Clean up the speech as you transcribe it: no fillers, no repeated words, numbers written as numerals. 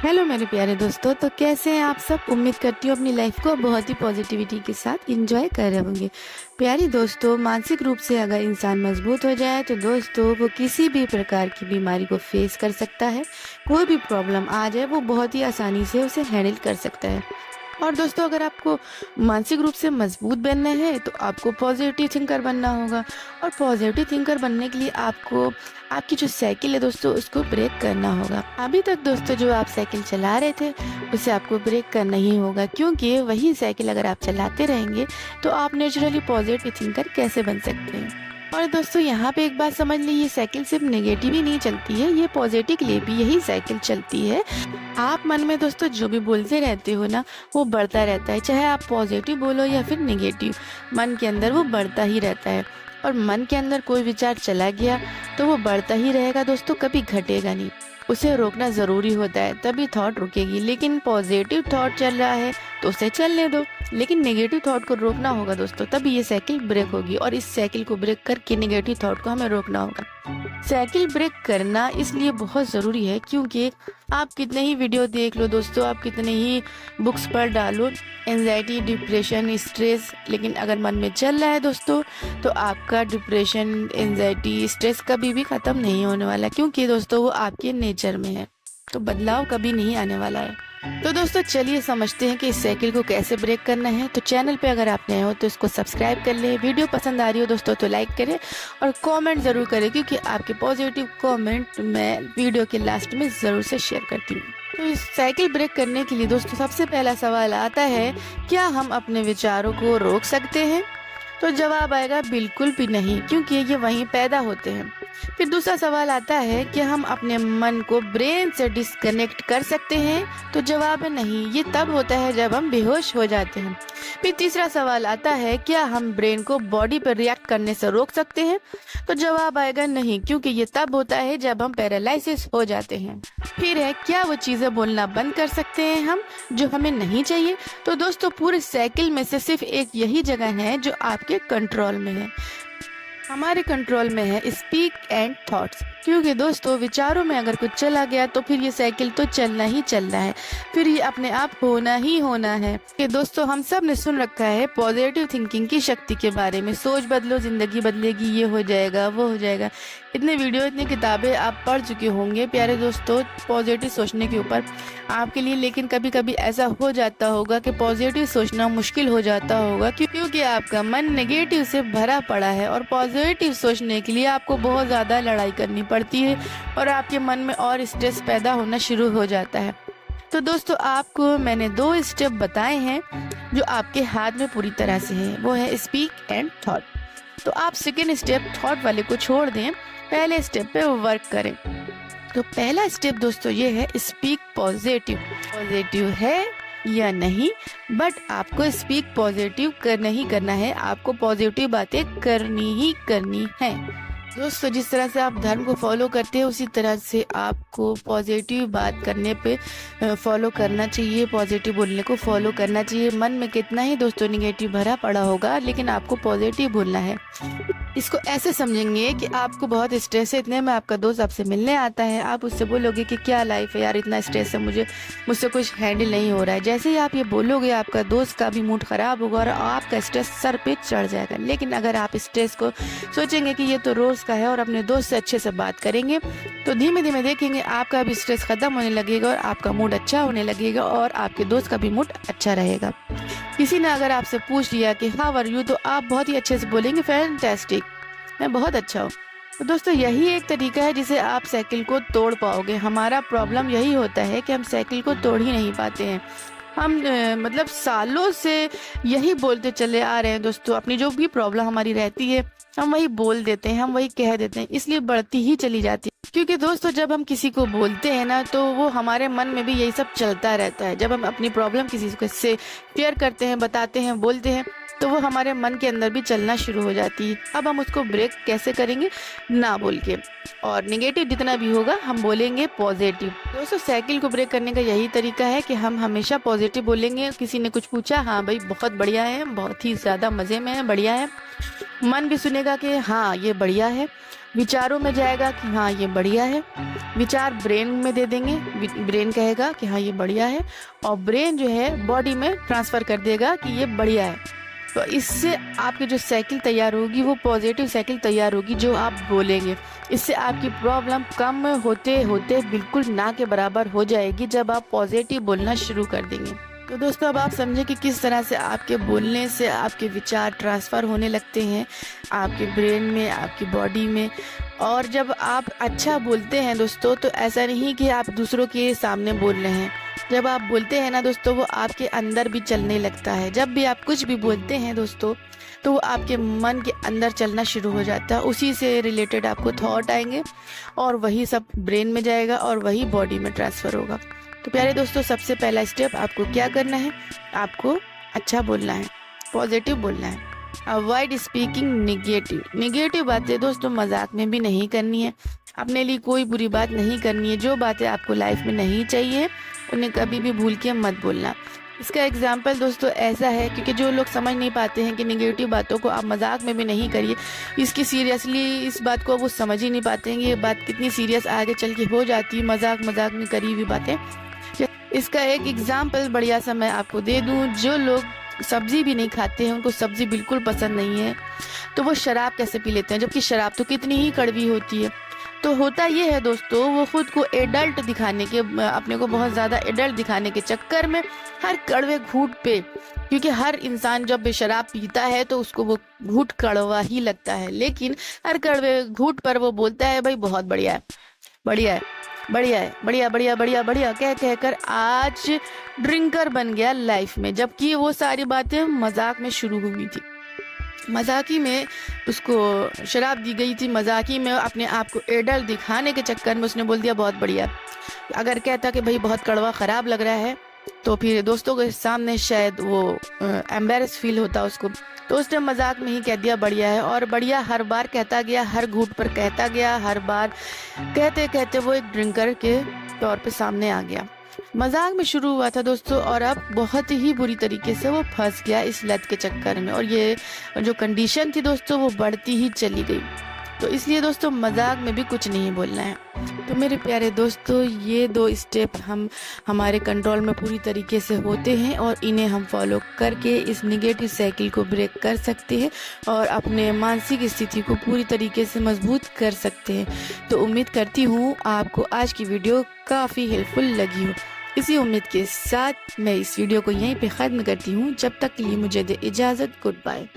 Hello मेरे प्यारे दोस्तों। तो कैसे हैं आप सब। उम्मीद करती हूँ अपनी लाइफ को बहुत ही पॉजिटिविटी के साथ एंजॉय कर रहे होंगे। प्यारी दोस्तों, मानसिक रूप से अगर इंसान मजबूत हो जाए तो दोस्तों वो किसी भी प्रकार की बीमारी को फेस कर सकता है। कोई भी प्रॉब्लम आ जाए वो बहुत ही आसानी से उसे हैंडल कर सकता है। और दोस्तों, अगर आपको मानसिक रूप से मजबूत बनना है तो आपको पॉजिटिव थिंकर बनना होगा। और पॉजिटिव थिंकर बनने के लिए आपको आपकी जो साइकिल है दोस्तों उसको ब्रेक करना होगा। अभी तक दोस्तों जो आप साइकिल चला रहे थे उसे आपको ब्रेक करना ही होगा, क्योंकि वही साइकिल अगर आप चलाते रहेंगे तो आप नेचुरली पॉजिटिव थिंकर कैसे बन सकते हैं। और दोस्तों यहाँ पे एक बात समझ लीजिए, साइकिल सिर्फ नेगेटिव ही नहीं चलती है, ये पॉजिटिव के लिए भी यही साइकिल चलती है। आप मन में दोस्तों जो भी बोलते रहते हो ना वो बढ़ता रहता है, चाहे आप पॉजिटिव बोलो या फिर नेगेटिव, मन के अंदर वो बढ़ता ही रहता है। और मन के अंदर कोई विचार चला गया तो वो बढ़ता ही रहेगा दोस्तों, कभी घटेगा नहीं। उसे रोकना जरूरी होता है तभी थॉट रुकेगी। लेकिन पॉजिटिव थॉट चल रहा है तो उसे चलने दो, लेकिन नेगेटिव थॉट को रोकना होगा दोस्तों, तभी ये साइकिल ब्रेक होगी। और इस साइकिल को ब्रेक करके नेगेटिव थॉट को हमें रोकना होगा। साइकिल ब्रेक करना इसलिए बहुत ज़रूरी है क्योंकि आप कितने ही वीडियो देख लो दोस्तों, आप कितने ही बुक्स पढ़ डालो, एंजाइटी, डिप्रेशन, स्ट्रेस, लेकिन अगर मन में चल रहा है दोस्तों तो आपका डिप्रेशन, एंजाइटी, स्ट्रेस कभी भी ख़त्म नहीं होने वाला, क्योंकि दोस्तों वो आपके नेचर में है, तो बदलाव कभी नहीं आने वाला है। तो दोस्तों चलिए समझते हैं कि इस साइकिल को कैसे ब्रेक करना है। तो चैनल पे अगर आप नए हो तो इसको सब्सक्राइब कर ले, वीडियो पसंद आ रही हो दोस्तों तो लाइक करें और कमेंट ज़रूर करें, क्योंकि आपके पॉजिटिव कमेंट मैं वीडियो के लास्ट में ज़रूर से शेयर करती हूँ। तो इस साइकिल ब्रेक करने के लिए दोस्तों सबसे पहला सवाल आता है, क्या हम अपने विचारों को रोक सकते हैं? तो जवाब आएगा बिल्कुल भी नहीं, क्योंकि ये वहीं पैदा होते हैं। फिर दूसरा सवाल आता है कि हम अपने मन को ब्रेन से डिस्कनेक्ट कर सकते हैं? तो जवाब है नहीं, ये तब होता है जब हम बेहोश हो जाते हैं। फिर तीसरा सवाल आता है, क्या हम ब्रेन को बॉडी पर रिएक्ट करने से रोक सकते हैं? तो जवाब आएगा नहीं, क्योंकि ये तब होता है जब हम पैरालिसिस हो जाते हैं। फिर है, क्या वो चीजें बोलना बंद कर सकते हैं हम जो हमें नहीं चाहिए? तो दोस्तों पूरे साइकिल में से सिर्फ एक यही जगह है जो आपके कंट्रोल में है, हमारे कंट्रोल में है स्पीक एंड थॉट्स। क्योंकि दोस्तों विचारों में अगर कुछ चला गया तो फिर ये साइकिल तो चलना ही चलना है, फिर ये अपने आप होना ही होना है। कि दोस्तों हम सब ने सुन रखा है पॉजिटिव थिंकिंग की शक्ति के बारे में, सोच बदलो जिंदगी बदलेगी, ये हो जाएगा वो हो जाएगा। इतने वीडियो इतनी किताबें आप पढ़ चुके होंगे प्यारे दोस्तों पॉजिटिव सोचने के ऊपर आपके लिए, लेकिन कभी कभी ऐसा हो जाता होगा कि पॉजिटिव सोचना मुश्किल हो जाता होगा, क्योंकि आपका मन नेगेटिव से भरा पड़ा है। और पॉजिटिव सोचने के लिए आपको बहुत ज़्यादा लड़ाई करनी पड़ती है और आपके मन में और स्ट्रेस पैदा होना शुरू हो जाता है। तो दोस्तों आपको मैंने 2 स्टेप बताए हैं जो आपके हाथ में पूरी तरह से है, वो है स्पीक एंड थॉट। तो आप सेकेंड स्टेप थॉट वाले को छोड़ दें, पहले स्टेप पे वर्क करें। तो पहला स्टेप दोस्तों ये है स्पीक पॉजिटिव। पॉजिटिव है या नहीं, बट आपको स्पीक पॉजिटिव करना ही करना है, आपको पॉजिटिव बातें करनी ही करनी है। दोस्तों जिस तरह से आप धर्म को फॉलो करते हैं उसी तरह से आपको पॉजिटिव बात करने पे फॉलो करना चाहिए, पॉजिटिव बोलने को फॉलो करना चाहिए। मन में कितना ही दोस्तों निगेटिव भरा पड़ा होगा, लेकिन आपको पॉजिटिव बोलना है। इसको ऐसे समझेंगे कि आपको बहुत स्ट्रेस है, इतने में आपका दोस्त आपसे मिलने आता है, आप उससे बोलोगे कि क्या लाइफ है यार, इतना स्ट्रेस है, मुझसे कुछ हैंडल नहीं हो रहा है। जैसे ही आप ये बोलोगे आपका दोस्त का भी मूड खराब होगा और आपका स्ट्रेस सर पे चढ़ जाएगा। लेकिन अगर आप स्ट्रेस को सोचेंगे कि ये तो रोज का है और अपने दोस्त से अच्छे से बात करेंगे तो धीमे धीमे देखेंगे आपका भी स्ट्रेस खत्म होने लगेगा और आपका मूड अच्छा होने लगेगा और आपके दोस्त का भी मूड अच्छा रहेगा। किसी ने अगर आपसे पूछ लिया कि हाउ आर यू, तो आप बहुत ही अच्छे से बोलेंगे फैंटास्टिक, मैं बहुत अच्छा हूँ। तो दोस्तों यही एक तरीका है जिसे आप साइकिल को तोड़ पाओगे। हमारा प्रॉब्लम यही होता है कि हम साइकिल को तोड़ ही नहीं पाते हैं। हम मतलब सालों से यही बोलते चले आ रहे हैं दोस्तों, अपनी जो भी प्रॉब्लम हमारी रहती है हम वही बोल देते हैं, हम वही कह देते हैं, इसलिए बढ़ती ही चली जाती है। क्योंकि दोस्तों जब हम किसी को बोलते हैं ना तो वो हमारे मन में भी यही सब चलता रहता है। जब हम अपनी प्रॉब्लम किसी से शेयर करते हैं, बताते हैं, बोलते हैं, तो वो हमारे मन के अंदर भी चलना शुरू हो जाती है। अब हम उसको ब्रेक कैसे करेंगे? ना बोल के, और निगेटिव जितना भी होगा हम बोलेंगे पॉजिटिव। दोस्तों, साइकिल को ब्रेक करने का यही तरीका है कि हम हमेशा पॉजिटिव बोलेंगे। किसी ने कुछ पूछा, हाँ भाई बहुत बढ़िया है, बहुत ही ज़्यादा मज़े में है, बढ़िया है। मन भी सुनेगा कि हाँ ये बढ़िया है, विचारों में जाएगा कि हाँ ये बढ़िया है, विचार ब्रेन में दे देंगे, ब्रेन कहेगा कि हाँ ये बढ़िया है, और ब्रेन जो है बॉडी में ट्रांसफ़र कर देगा कि ये बढ़िया है। तो इससे आपकी जो साइकिल तैयार होगी वो पॉजिटिव साइकिल तैयार होगी जो आप बोलेंगे। इससे आपकी प्रॉब्लम कम होते होते बिल्कुल ना के बराबर हो जाएगी जब आप पॉजिटिव बोलना शुरू कर देंगे। तो दोस्तों, अब आप समझे कि किस तरह से आपके बोलने से आपके विचार ट्रांसफ़र होने लगते हैं आपके ब्रेन में, आपकी बॉडी में। और जब आप अच्छा बोलते हैं दोस्तों, तो ऐसा नहीं कि आप दूसरों के सामने बोल रहे हैं। जब आप बोलते हैं ना दोस्तों, वो आपके अंदर भी चलने लगता है। जब भी आप कुछ भी बोलते हैं दोस्तों, तो वो आपके मन के अंदर चलना शुरू हो जाता है। उसी से रिलेटेड आपको थॉट आएंगे और वही सब ब्रेन में जाएगा और वही बॉडी में ट्रांसफ़र होगा। तो प्यारे दोस्तों, सबसे पहला स्टेप आपको क्या करना है? आपको अच्छा बोलना है, पॉजिटिव बोलना है। अवॉइड स्पीकिंग निगेटिव बातें दोस्तों मजाक में भी नहीं करनी है। अपने लिए कोई बुरी बात नहीं करनी है। जो बातें आपको लाइफ में नहीं चाहिए उन्हें कभी भी भूल के मत बोलना। इसका एग्जाम्पल दोस्तों ऐसा है, क्योंकि जो लोग समझ नहीं पाते हैं कि निगेटिव बातों को आप मजाक में भी नहीं करिए, इसकी सीरियसली इस बात को वो समझ ही नहीं पाते हैं ये बात कितनी सीरियस आगे चल के हो जाती है, मजाक में करी हुई बातें। इसका एक एग्जाम्पल बढ़िया सा मैं आपको दे दूं। जो लोग सब्जी भी नहीं खाते हैं, उनको सब्जी बिल्कुल पसंद नहीं है, तो वो शराब कैसे पी लेते हैं, जबकि शराब तो कितनी ही कड़वी होती है। तो होता ये है दोस्तों, वो खुद को एडल्ट दिखाने के, अपने को बहुत ज़्यादा एडल्ट दिखाने के चक्कर में हर कड़वे घूंट पे, क्योंकि हर इंसान जब शराब पीता है तो उसको वो घूंट कड़वा ही लगता है, लेकिन हर कड़वे घूंट पर वो बोलता है भाई बहुत बढ़िया है, बढ़िया है, बढ़िया है, बढ़िया बढ़िया बढ़िया बढ़िया कह कर आज ड्रिंकर बन गया लाइफ में। जबकि वो सारी बातें मजाक में शुरू हुई थी, मजाकी में उसको शराब दी गई थी, मजाकी में अपने आप को एडल्ट दिखाने के चक्कर में उसने बोल दिया बहुत बढ़िया। अगर कहता कि भाई बहुत कड़वा ख़राब लग रहा है, तो फिर दोस्तों के सामने शायद वो एम्बेरस फील होता उसको, तो उसने मजाक में ही कह दिया बढ़िया है। और बढ़िया हर बार कहता गया, हर घूंट पर कहता गया, हर बार कहते कहते वो एक ड्रिंकर के तौर पे सामने आ गया। मजाक में शुरू हुआ था दोस्तों, और अब बहुत ही बुरी तरीके से वो फंस गया इस लत के चक्कर में, और ये जो कंडीशन थी दोस्तों वो बढ़ती ही चली गई। तो इसलिए दोस्तों मजाक में भी कुछ नहीं बोलना है। तो मेरे प्यारे दोस्तों, ये 2 स्टेप हमारे कंट्रोल में पूरी तरीके से होते हैं, और इन्हें हम फॉलो करके इस निगेटिव साइकिल को ब्रेक कर सकते हैं और अपने मानसिक स्थिति को पूरी तरीके से मजबूत कर सकते हैं। तो उम्मीद करती हूँ आपको आज की वीडियो काफ़ी हेल्पफुल लगी हो। इसी उम्मीद के साथ मैं इस वीडियो को यहीं पे ख़त्म करती हूँ। जब तक के लिए मुझे दे इजाज़त, गुड बाय।